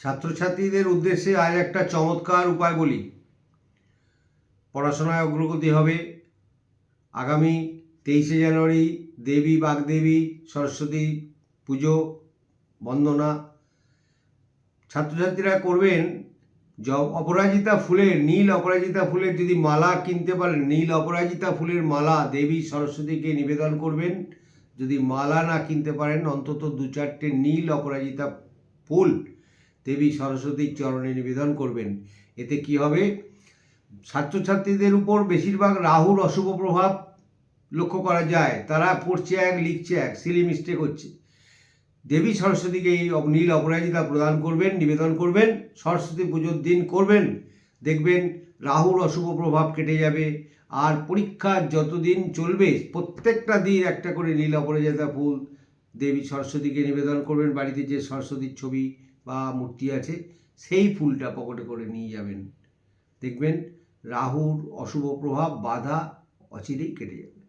ছাত্রছাত্রীদের উদ্দেশ্যে আজ একটা চমৎকার উপায় বলি। পড়াশোনায় অগ্রগতি হবে। আগামী 23শে জানুয়ারি দেবী বাগদেবী সরস্বতী পুজো বন্দনা। ছাত্রছাত্রীরা করবেন অপরাজিতা ফুলের, নীল অপরাজিতা ফুলের যদি মালা কিনতে পারেন, নীল অপরাজিতা ফুলের মালা দেবী সরস্বতীকে নিবেদন করবেন। যদি মালা না কিনতে পারেন, অন্তত 2-4টে নীল অপরাজিতা ফুল দেবী সরস্বতীর চরণে নিবেদন করবেন। এতে কি হবে, ছাত্রছাত্রীদের উপর বেশিরভাগ রাহুর অশুভ প্রভাব লক্ষ্য করা যায়। তারা পড়ছে এক, লিখছে এক, সিলি মিস্টেক হচ্ছে। দেবী সরস্বতীকে এই নীল অপরাজিতা প্রদান করবেন, নিবেদন করবেন, সরস্বতী পুজোর দিন করবেন। দেখবেন রাহুর অশুভ প্রভাব কেটে যাবে। আর পরীক্ষা যতদিন চলবে প্রত্যেকটা দিন একটা করে নীল অপরাজিতা ফুল দেবী সরস্বতীকে নিবেদন করবেন। বাড়িতে যে সরস্বতীর ছবি বা মূর্তি আছে সেই ফুলটা পকেটে করে নিয়ে যাবেন। দেখবেন রাহুর অশুভ প্রভাব বাধা অচিরেই কেটে যাবে।